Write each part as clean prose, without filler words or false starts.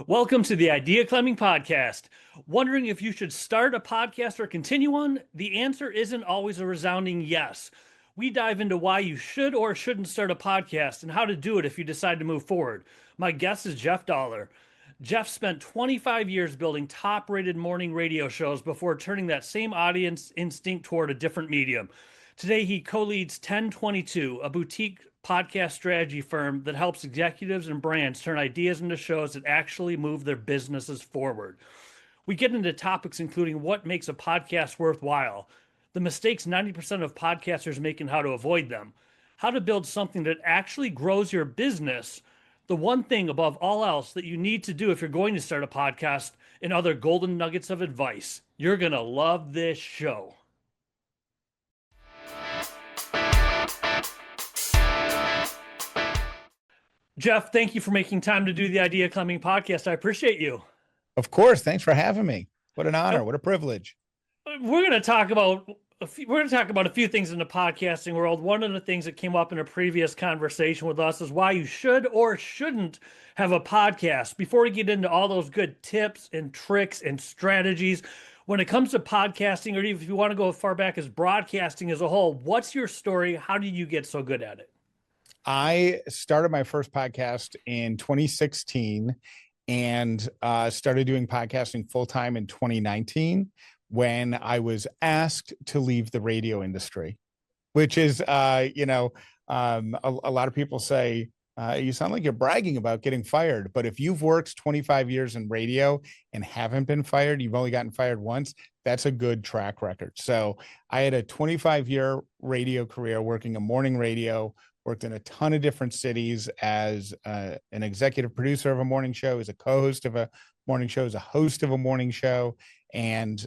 Welcome to the Idea Climbing Podcast. Wondering if you should start a podcast or continue one? The answer isn't always a resounding yes. We dive into why you should or shouldn't start a podcast and how to do it if you decide to move forward. My guest is Jeff Dauler. Jeff spent 25 years building top rated morning radio shows before turning that same audience instinct toward a different medium. Today, he co leads 1022, a boutique podcast strategy firm that helps executives and brands turn ideas into shows that actually move their businesses forward. We get into topics including what makes a podcast worthwhile, the mistakes 90% of podcasters make and how to avoid them, how to build something that actually grows your business, the one thing above all else that you need to do if you're going to start a podcast, and other golden nuggets of advice. You're going to love this show. Jeff, thank you for making time to do the Idea Climbing Podcast. I appreciate you. Of course. Thanks for having me. What an honor. What a privilege. We're going to talk about a few things in the podcasting world. One of the things that came up in a previous conversation with us is why you should or shouldn't have a podcast. Before we get into all those good tips and tricks and strategies, when it comes to podcasting, or even if you want to go as far back as broadcasting as a whole, what's your story? How did you get so good at it? I started my first podcast in 2016 and started doing podcasting full-time in 2019 when I was asked to leave the radio industry, which is, a lot of people say, you sound like you're bragging about getting fired. But if you've worked 25 years in radio and haven't been fired, you've only gotten fired once, that's a good track record. So I had a 25-year radio career working in morning radio, worked in a ton of different cities as an executive producer of a morning show, as a co-host of a morning show, as a host of a morning show, and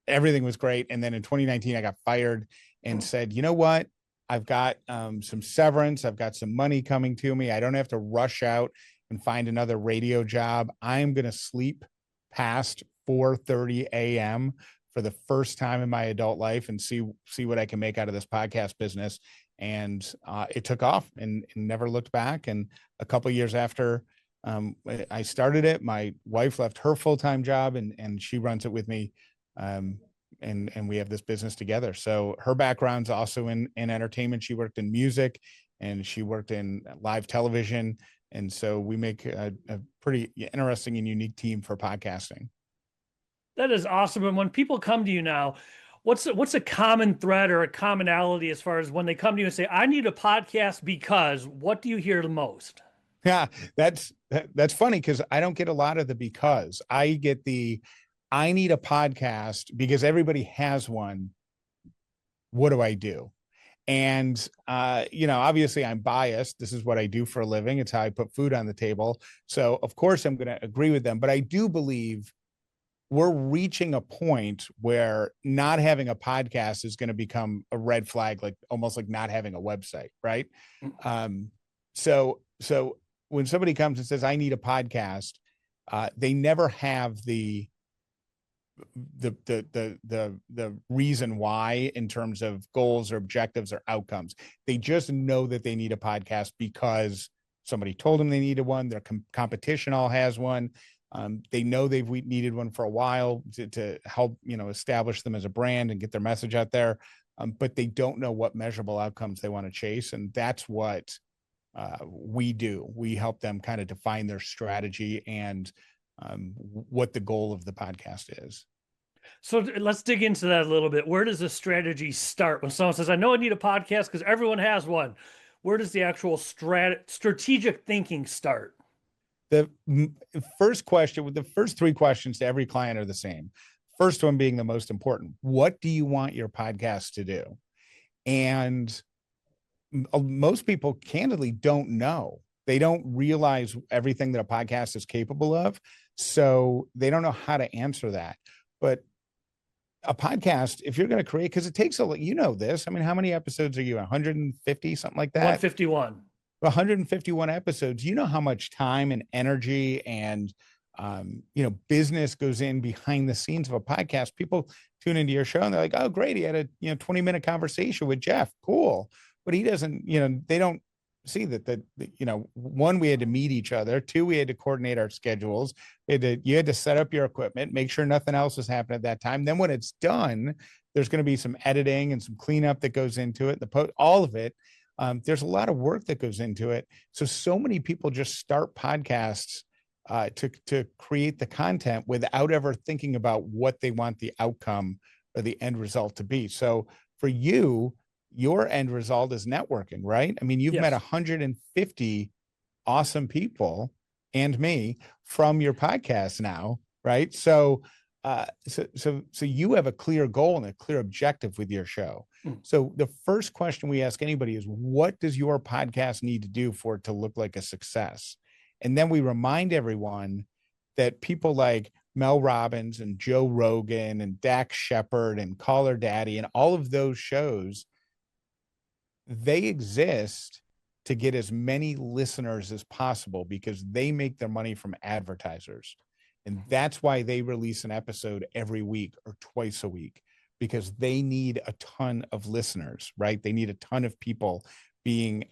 everything was great. And then in 2019, I got fired and said, you know what? I've got some severance. I've got some money coming to me. I don't have to rush out and find another radio job. I'm going to sleep past 4:30 a.m. for the first time in my adult life and see what I can make out of this podcast business. And it took off and never looked back. And a couple of years after I started it, my wife left her full-time job and she runs it with me. And we have this business together. So her background's also in entertainment. She worked in music and she worked in live television. And so we make a pretty interesting and unique team for podcasting. That is awesome. And when people come to you now, what's a common thread or a commonality as far as when they come to you and say, I need a podcast because, what do you hear the most? Yeah, that's funny because I don't get a lot of the because. I get I need a podcast because everybody has one. What do I do? And, obviously I'm biased. This is what I do for a living. It's how I put food on the table. So of course I'm going to agree with them, but I do believe we're reaching a point where not having a podcast is going to become a red flag, like almost like not having a website. Right. So when somebody comes and says, I need a podcast, they never have the reason why in terms of goals or objectives or outcomes. They just know that they need a podcast because somebody told them they needed one. Their competition all has one. They know they've needed one for a while to help, establish them as a brand and get their message out there. But they don't know what measurable outcomes they want to chase. And that's what we do. We help them kind of define their strategy and what the goal of the podcast is. So let's dig into that a little bit. Where does the strategy start when someone says, I know I need a podcast because everyone has one? Where does the actual strategic thinking start? The first question, the first three questions to every client are the same. First one being the most important. What do you want your podcast to do? And most people candidly don't know. They don't realize everything that a podcast is capable of. So they don't know how to answer that. But a podcast, if you're going to create, because it takes this. I mean, how many episodes are you? 150, something like that? 151. 151 episodes. You know how much time and energy and business goes in behind the scenes of a podcast. People tune into your show and they're like, oh, great, he had a 20-minute conversation with Jeff. Cool. But he doesn't, they don't see that one, we had to meet each other. Two, we had to coordinate our schedules. You had to set up your equipment, make sure nothing else was happening at that time. Then when it's done, there's going to be some editing and some cleanup that goes into it. All of it. There's a lot of work that goes into it. So many people just start podcasts to create the content without ever thinking about what they want the outcome or the end result to be. So for you, your end result is networking, right? I mean, you've met 150 awesome people and me from your podcast now, right? So you have a clear goal and a clear objective with your show. So the first question we ask anybody is, what does your podcast need to do for it to look like a success? And then we remind everyone that people like Mel Robbins and Joe Rogan and Dax Shepard and Caller Daddy and all of those shows, they exist to get as many listeners as possible because they make their money from advertisers. And that's why they release an episode every week or twice a week, because they need a ton of listeners, right? They need a ton of people being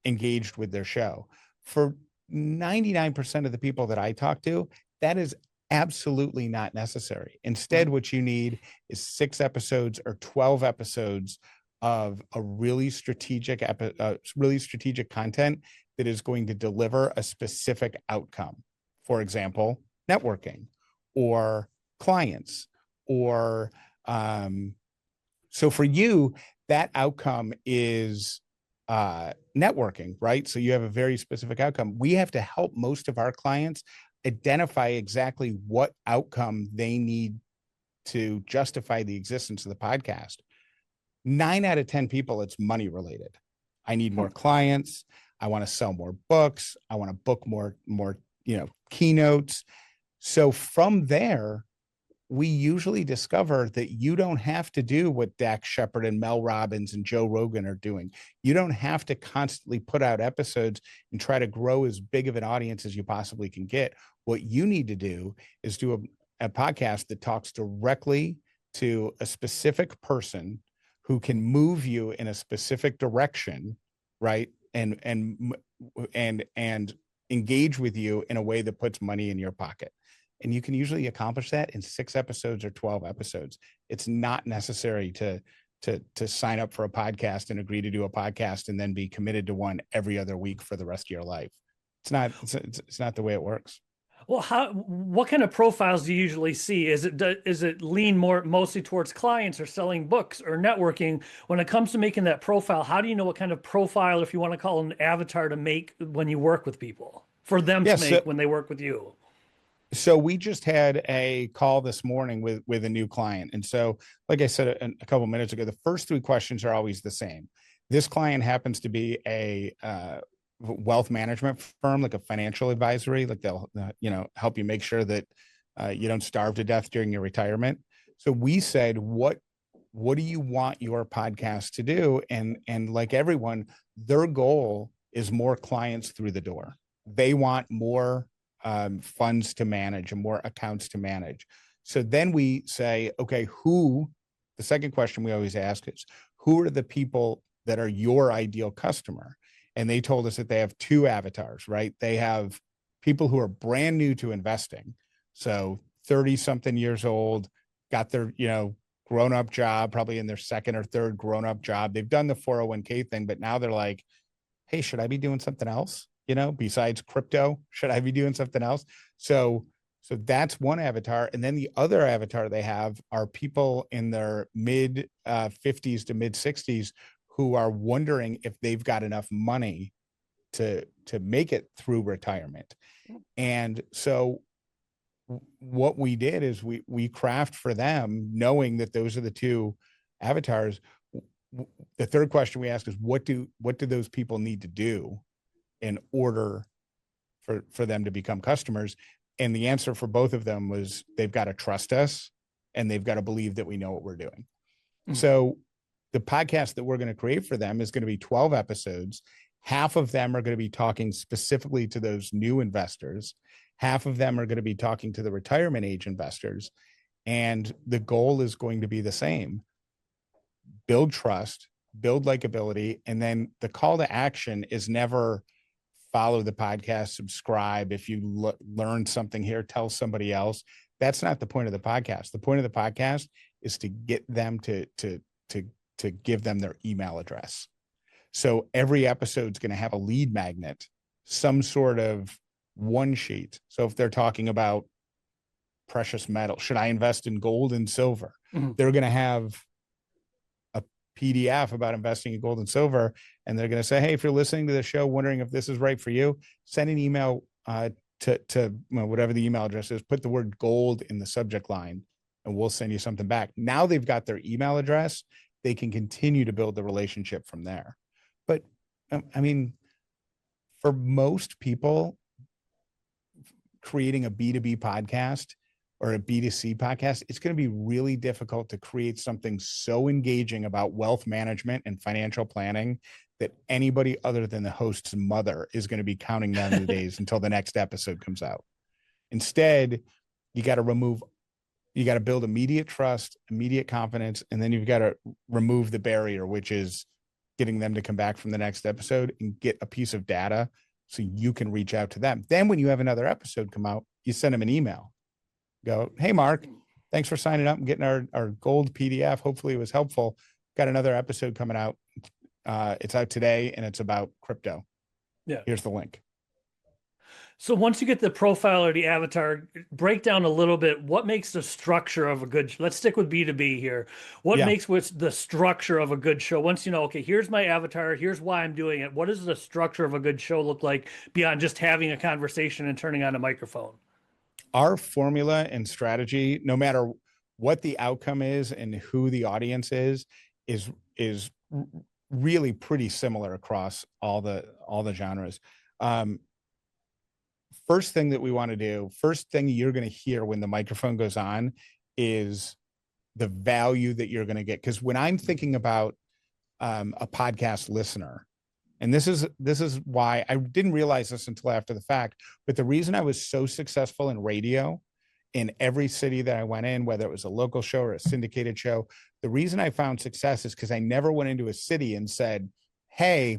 engaged with their show. For 99% of the people that I talk to, that is absolutely not necessary. Instead, what you need is 6 episodes or 12 episodes of a really strategic content that is going to deliver a specific outcome. For example, networking or clients or so for you, that outcome is networking, right? So you have a very specific outcome. We have to help most of our clients identify exactly what outcome they need to justify the existence of the podcast. 9 out of 10 people, it's money related. I need more clients. I want to sell more books. I want to book more, keynotes. So from there, we usually discover that you don't have to do what Dax Shepard and Mel Robbins and Joe Rogan are doing. You don't have to constantly put out episodes and try to grow as big of an audience as you possibly can get. What you need to do is do a podcast that talks directly to a specific person who can move you in a specific direction, right? And engage with you in a way that puts money in your pocket. And you can usually accomplish that in 6 episodes or 12 episodes. It's not necessary to sign up for a podcast and agree to do a podcast and then be committed to one every other week for the rest of your life. It's not the way it works. Well, what kind of profiles do you usually see? Is it lean mostly towards clients or selling books or networking? When it comes to making that profile, how do you know what kind of profile, if you want to call it an avatar, to make when you work with people, for them to make when they work with you? So we just had a call this morning with a new client. And so, like I said a couple of minutes ago, the first 3 questions are always the same. This client happens to be a wealth management firm, like a financial advisory, like they'll help you make sure that you don't starve to death during your retirement. So we said, what do you want your podcast to do? And like everyone, their goal is more clients through the door. They want more funds to manage and more accounts to manage. So then we say, okay, the second question we always ask is, who are the people that are your ideal customer? And they told us that they have 2 avatars, right? They have people who are brand new to investing. So 30 something years old, got their, grown-up job, probably in their 2nd or 3rd grown-up job. They've done the 401k thing, but now they're like, hey, should I be doing something else? Besides crypto, should I be doing something else? So that's one avatar. And then the other avatar they have are people in their mid 50s to mid 60s who are wondering if they've got enough money to make it through retirement. And so what we did is we craft for them, knowing that those are the 2 avatars. The third question we ask is, what do those people need to do in order for them to become customers? And the answer for both of them was, they've got to trust us and they've got to believe that we know what we're doing. So the podcast that we're going to create for them is going to be 12 episodes. Half of them are going to be talking specifically to those new investors. Half of them are going to be talking to the retirement age investors. And the goal is going to be the same: build trust, build likability, and then the call to action is never follow the podcast, subscribe. If you learn something here, tell somebody else. That's not the point of the podcast. The point of the podcast is to get them to give them their email address. So every episode is going to have a lead magnet, some sort of one sheet. So if they're talking about precious metal, should I invest in gold and silver? Mm-hmm. They're going to have a PDF about investing in gold and silver. And they're going to say, hey, if you're listening to the show, wondering if this is right for you, send an email to whatever the email address is, put the word gold in the subject line, and we'll send you something back. Now they've got their email address. They can continue to build the relationship from there. But I mean, for most people, creating a B2B podcast or a B2C podcast, it's going to be really difficult to create something so engaging about wealth management and financial planning that anybody other than the host's mother is going to be counting down the days until the next episode comes out. Instead, you got to build immediate trust, immediate confidence, and then you've got to remove the barrier, which is getting them to come back from the next episode and get a piece of data so you can reach out to them. Then when you have another episode come out, you send them an email. Go, hey, Mark, thanks for signing up and getting our gold PDF. Hopefully it was helpful. Got another episode coming out. It's out today, and it's about crypto. Yeah. Here's the link. So once you get the profile or the avatar, break down a little bit what makes the structure of a good, let's stick with B2B here. What makes the structure of a good show? Once you know, okay, here's my avatar, here's why I'm doing it. What does the structure of a good show look like beyond just having a conversation and turning on a microphone? Our formula and strategy, no matter what the outcome is and who the audience is really pretty similar across all the genres. First thing that we want to do, first thing you're going to hear when the microphone goes on is the value that you're going to get. Because when I'm thinking about a podcast listener, and this is why I didn't realize this until after the fact, but the reason I was so successful in radio in every city that I went in, whether it was a local show or a syndicated show, the reason I found success is because I never went into a city and said, hey,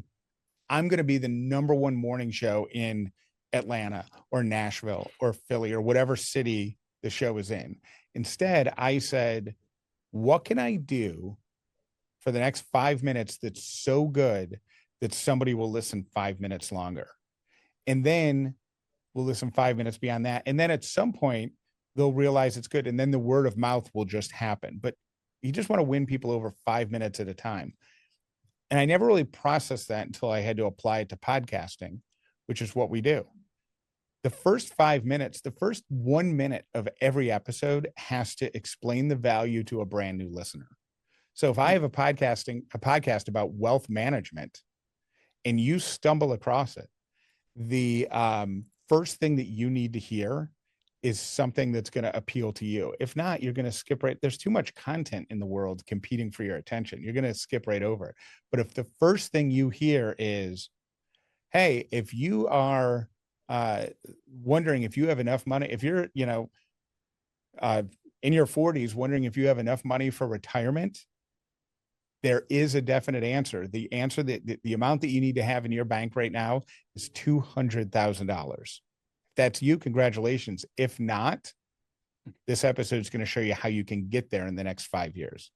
I'm going to be the #1 morning show in Atlanta or Nashville or Philly or whatever city the show is in. Instead, I said, what can I do for the next 5 minutes that's so good that somebody will listen 5 minutes longer? And then we'll listen 5 minutes beyond that. And then at some point, they'll realize it's good. And then the word of mouth will just happen. But you just want to win people over 5 minutes at a time. And I never really processed that until I had to apply it to podcasting, which is what we do. The first 5 minutes, the first 1 minute of every episode has to explain the value to a brand new listener. So if I have a podcast about wealth management and you stumble across it, the first thing that you need to hear is something that's going to appeal to you. If not, you're going to skip right. There's too much content in the world competing for your attention. You're going to skip right over it. But if the first thing you hear is, hey, if you are wondering if you have enough money, if you're, in your 40s, wondering if you have enough money for retirement, there is a definite answer. The answer that the amount that you need to have in your bank right now is $200,000. That's you. Congratulations. If not, this episode is going to show you how you can get there in the next 5 years.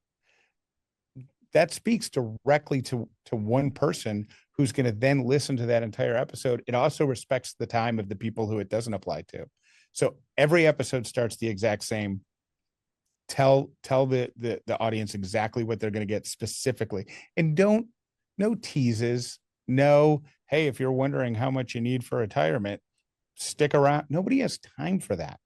That speaks directly to one person who's going to then listen to that entire episode. It also respects the time of the people who it doesn't apply to. So every episode starts the exact same. Tell the audience exactly what they're going to get specifically. And no teases. No, hey, if you're wondering how much you need for retirement, stick around. Nobody has time for that.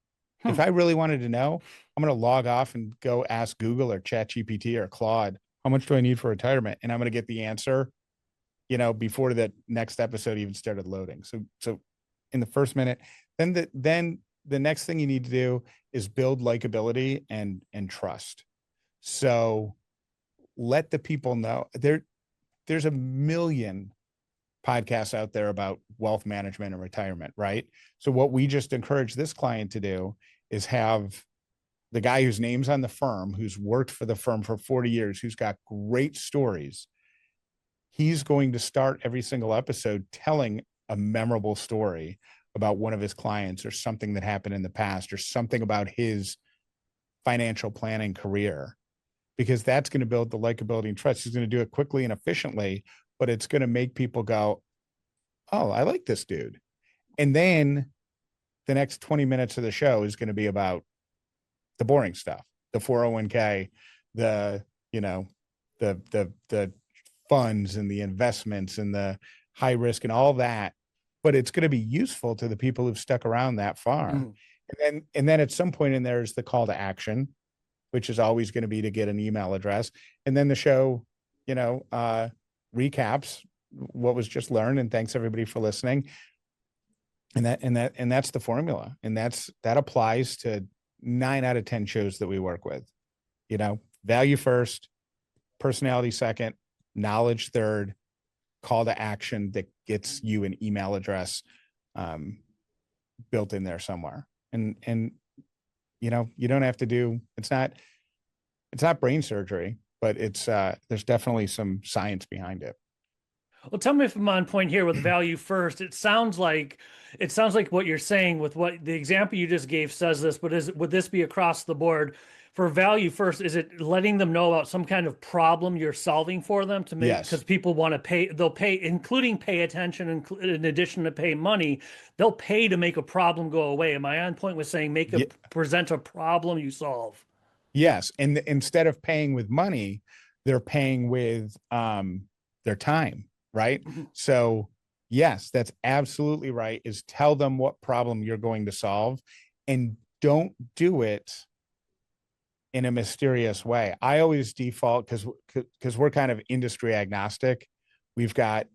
If I really wanted to know, I'm going to log off and go ask Google or ChatGPT or Claude, how much do I need for retirement? And I'm going to get the answer, before the next episode even started loading. So in the first minute, then the next thing you need to do is build likability and trust. So let the people know there's a million podcasts out there about wealth management and retirement, right? So what we just encourage this client to do is have the guy whose name's on the firm, who's worked for the firm for 40 years, who's got great stories, he's going to start every single episode telling a memorable story about one of his clients or something that happened in the past or something about his financial planning career, because that's going to build the likability and trust. He's going to do it quickly and efficiently, but it's going to make people go, oh, I like this dude. And then the next 20 minutes of the show is going to be about the boring stuff, the 401k, the, you know, the funds and the investments and the high risk and all that. But it's going to be useful to the people who've stuck around that far. Mm. And then at some point in there is the call to action, which is always going to be to get an email address. And then the show, recaps what was just learned. And thanks everybody for listening. And that's the formula. And that applies to 9 out of 10 shows that we work with. Value first, personality second, knowledge third, call to action that gets you an email address built in there somewhere. And you don't have to do, it's not brain surgery, but it's there's definitely some science behind it. Well, tell me if I'm on point here with value first. It sounds like what you're saying with what the example you just gave says this, but would this be across the board for value first? Is it letting them know about some kind of problem you're solving for them to make, Yes. because people want to pay, they'll pay, including pay attention, in addition to pay money, they'll pay to make a problem go away. Am I on point with saying present a problem you solve? Yes. And instead of paying with money, they're paying with their time. Right. Mm-hmm. So yes, that's absolutely right, is tell them what problem you're going to solve, and don't do it in a mysterious way. I always default, because we're kind of industry agnostic. We've got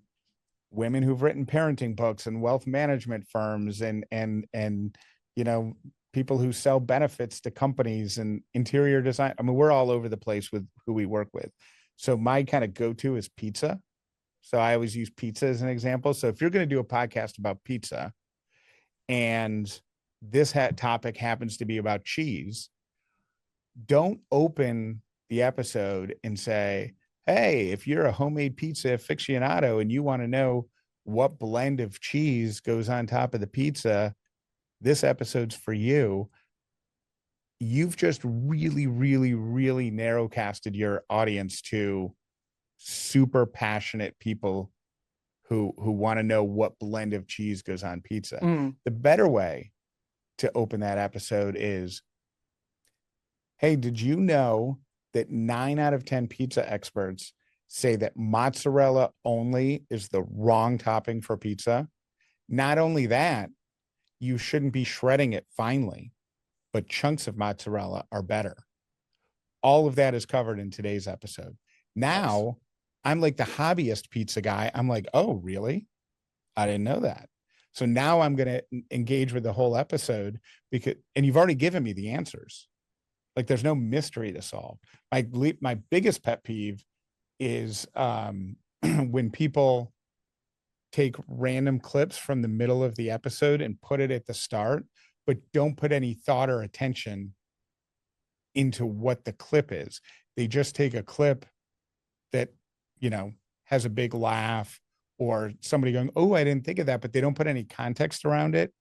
women who've written parenting books and wealth management firms and people who sell benefits to companies and interior design. I mean, we're all over the place with who we work with. So my kind of go-to is pizza. So I always use pizza as an example. So if you're going to do a podcast about pizza and this topic happens to be about cheese, don't open the episode and say, hey, if you're a homemade pizza aficionado and you want to know what blend of cheese goes on top of the pizza, this episode's for you. You've just really, really, really narrow casted your audience to super passionate people who want to know what blend of cheese goes on pizza. The better way to open that episode is, hey, did you know that 9 out of 10 pizza experts say that mozzarella only is the wrong topping for pizza? Not only that, you shouldn't be shredding it finely, but chunks of mozzarella are better. All of that is covered in today's episode. Now, I'm like the hobbyist pizza guy. I'm like, oh, really? I didn't know that. So now I'm going to engage with the whole episode and you've already given me the answers. Like, there's no mystery to solve. My biggest pet peeve is when people take random clips from the middle of the episode and put it at the start, but don't put any thought or attention into what the clip is. They just take a clip that, has a big laugh, or somebody going, oh, I didn't think of that, but they don't put any context around it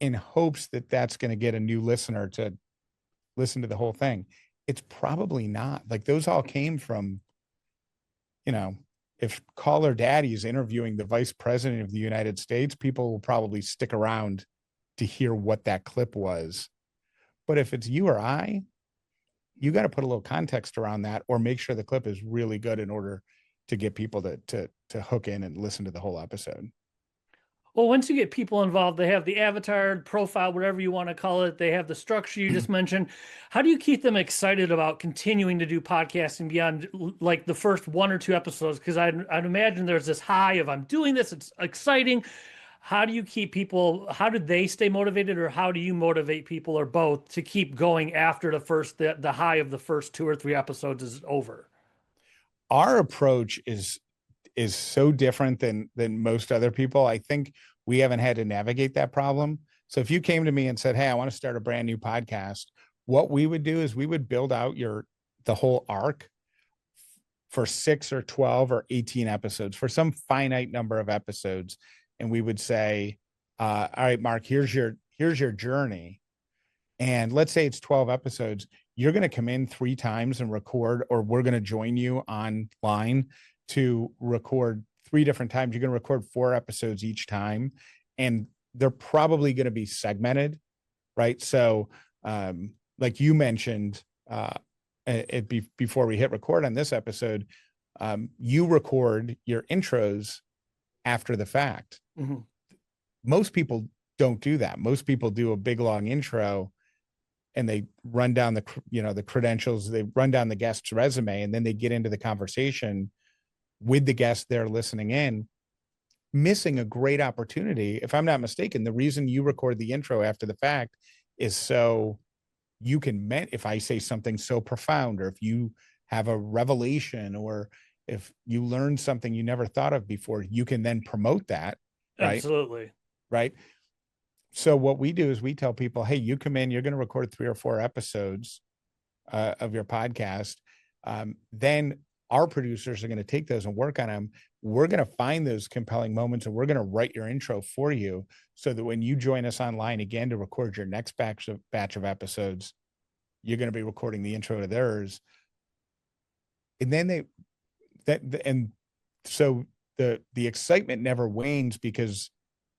in hopes that that's going to get a new listener to listen to the whole thing. It's probably not. Like, those all came from, if Caller Daddy is interviewing the vice president of the United States, people will probably stick around to hear what that clip was. But if it's you or I, you got to put a little context around that, or make sure the clip is really good in order to get people to hook in and listen to the whole episode. Well, once you get people involved, they have the avatar, profile, whatever you want to call it. They have the structure you just mentioned. How do you keep them excited about continuing to do podcasting beyond like the first 1 or 2 episodes? Because I'd imagine there's this high of, I'm doing this, it's exciting. How do you keep people, how do they stay motivated, or how do you motivate people, or both, to keep going after the high of the first 2 or 3 episodes is over? Our approach is so different than most other people. I think we haven't had to navigate that problem. So if you came to me and said, hey, I want to start a brand new podcast, what we would do is we would build out the whole arc for 6 or 12 or 18 episodes, for some finite number of episodes. And we would say, all right, Mark, here's your journey. And let's say it's 12 episodes. You're going to come in 3 times and record, or we're going to join you online to record 3 different times. You're going to record 4 episodes each time. And they're probably going to be segmented, right? So, like you mentioned, before we hit record on this episode, you record your intros after the fact. Mm-hmm. Most people don't do that. Most people do a big long intro and they run down the credentials, they run down the guest's resume, and then they get into the conversation with the guest they're listening in, missing a great opportunity. If I'm not mistaken, the reason you record the intro after the fact is so you can, if I say something so profound, or if you have a revelation, or if you learn something you never thought of before, you can then promote that. Right? Absolutely. Right. So what we do is we tell people, hey, you come in, you're going to record 3 or 4 episodes of your podcast. Then our producers are going to take those and work on them. We're going to find those compelling moments, and we're going to write your intro for you, so that when you join us online again to record your next batch of episodes, you're going to be recording the intro to theirs. And then so the excitement never wanes, because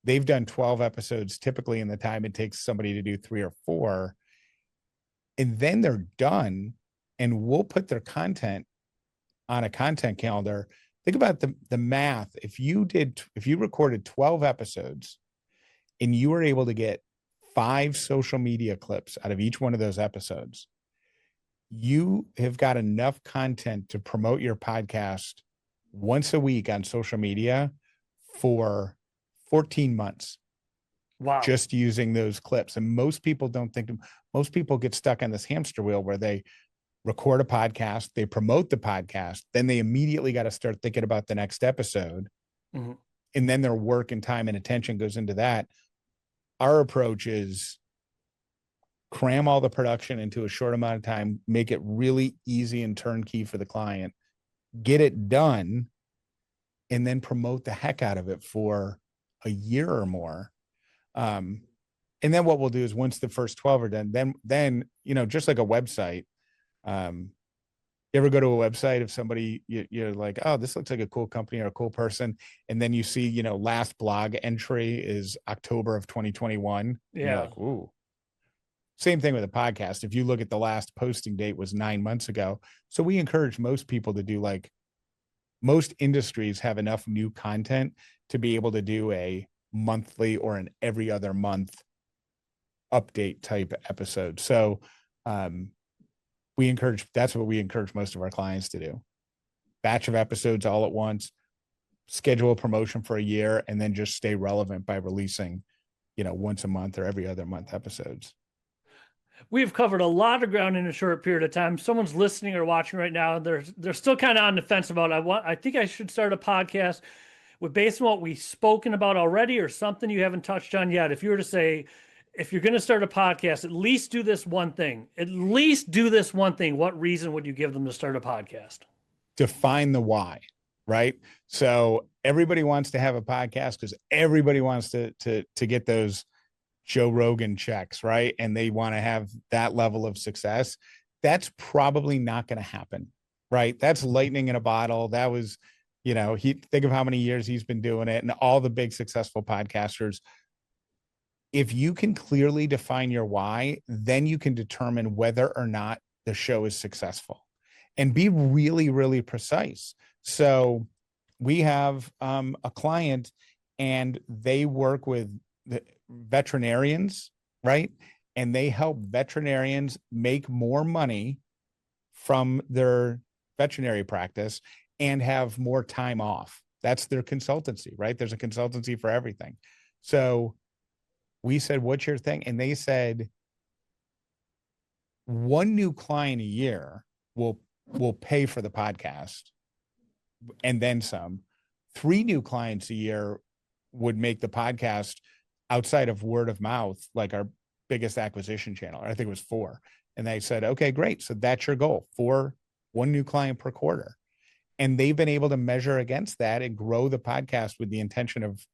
they've done 12 episodes typically in the time it takes somebody to do 3 or 4. And then they're done, and we'll put their content on a content calendar. Think about the math. If you recorded 12 episodes and you were able to get 5 social media clips out of each one of those episodes, you have got enough content to promote your podcast once a week on social media for 14 months. Wow. Just using those clips. And most people most people get stuck on this hamster wheel where they record a podcast, they promote the podcast, then they immediately got to start thinking about the next episode. Mm-hmm. And then their work and time and attention goes into that. Our approach is cram all the production into a short amount of time, make it really easy and turnkey for the client, get it done, and then promote the heck out of it for a year or more. And then what we'll do is, once the first 12 are done, then, just like a website, you ever go to a website of somebody, you're like, oh, this looks like a cool company or a cool person. And then you see, last blog entry is October of 2021. Yeah. You're like, ooh. Same thing with a podcast. If you look at the last posting date was 9 months ago. So we encourage most people to do, like, most industries have enough new content to be able to do a monthly or an every other month update type episode. So that's what we encourage most of our clients to do. Batch of episodes all at once, schedule a promotion for a year, and then just stay relevant by releasing, once a month or every other month episodes. We've covered a lot of ground in a short period of time. Someone's listening or watching right now, they're still kind of on the fence about, I think I should start a podcast. Based on what we've spoken about already, or something you haven't touched on yet, if you were to say, if you're going to start a podcast, at least do this one thing. What reason would you give them to start a podcast? Define the why, right? So everybody wants to have a podcast because everybody wants to get those Joe Rogan checks, right? And they want to have that level of success. That's probably not going to happen, right? That's lightning in a bottle. That was, think of how many years he's been doing it, and all the big successful podcasters. If you can clearly define your why, then you can determine whether or not the show is successful, and be really, really precise. So we have a client, and they work with the veterinarians, right? And they help veterinarians make more money from their veterinary practice and have more time off. That's their consultancy, right? There's a consultancy for everything. So we said, what's your thing? And they said, 1 new client a year will pay for the podcast, and then some. 3 new clients a year would make the podcast, outside of word of mouth, like our biggest acquisition channel. I think it was 4. And they said, okay, great. So that's your goal, 1 new client per quarter. And they've been able to measure against that and grow the podcast with the intention of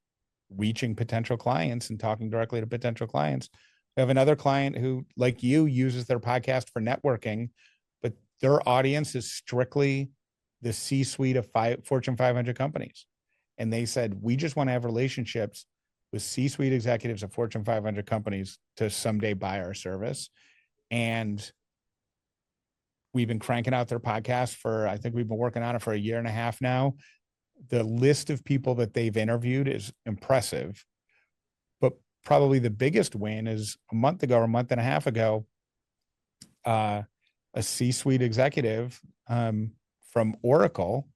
reaching potential clients and talking directly to potential clients. We have another client who, like you, uses their podcast for networking, but their audience is strictly the C-suite of Fortune 500 companies. And they said, we just want to have relationships with C-suite executives of Fortune 500 companies to someday buy our service. And we've been cranking out their podcast for, I think we've been working on it for a year and a half now. The list of people that they've interviewed is impressive. But probably the biggest win is a month ago or a month and a half ago, a C-suite executive from Oracle,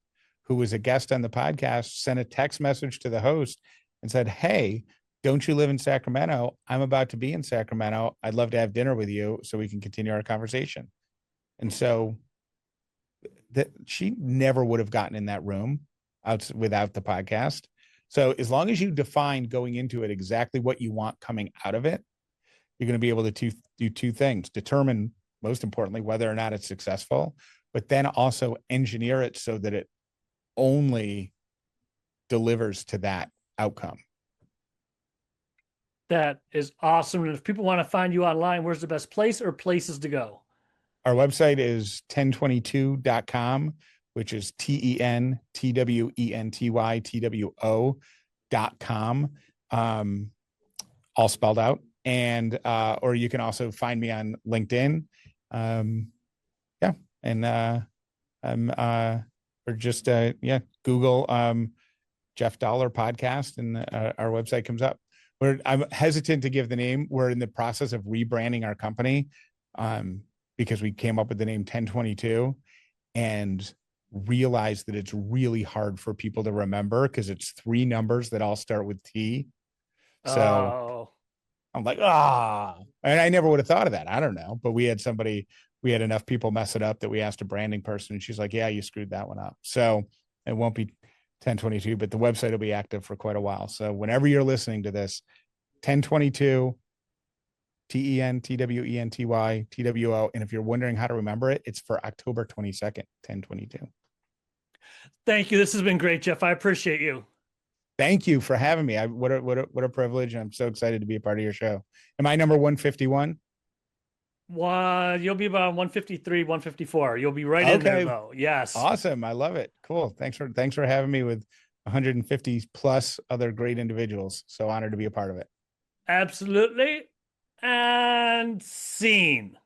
who was a guest on the podcast, sent a text message to the host and said, hey, don't you live in Sacramento? I'm about to be in Sacramento. I'd love to have dinner with you so we can continue our conversation. And so that she never would have gotten in that room without the podcast. So as long as you define going into it exactly what you want coming out of it, you're going to be able to do two things: determine, most importantly, whether or not it's successful, but then also engineer it so that it only delivers to that outcome. That is awesome. And if people want to find you online, where's the best place or places to go? Our website is tentwentytwo.com, which is tentwentytwo.com, all spelled out. And or you can also find me on LinkedIn. Or just Google Jeff Dauler podcast, and our website comes up. I'm hesitant to give the name. We're in the process of rebranding our company because we came up with the name 1022 and realized that it's really hard for people to remember because it's three numbers that all start with T. So I'm like, and I never would have thought of that. I don't know, but we had enough people mess it up that we asked a branding person, and she's like, yeah, you screwed that one up. So it won't be 1022, but the website will be active for quite a while. So whenever you're listening to this, 1022, tentwentytwo. And if you're wondering how to remember it, it's for October 22nd, 1022. Thank you. This has been great, Jeff. I appreciate you. Thank you for having me. What a privilege. I'm so excited to be a part of your show. Am I number 151? You'll be about 153, 154. You'll be right in there though. Yes. Awesome. I love it. Cool. Thanks for having me with 150 plus other great individuals. So honored to be a part of it. Absolutely. And scene.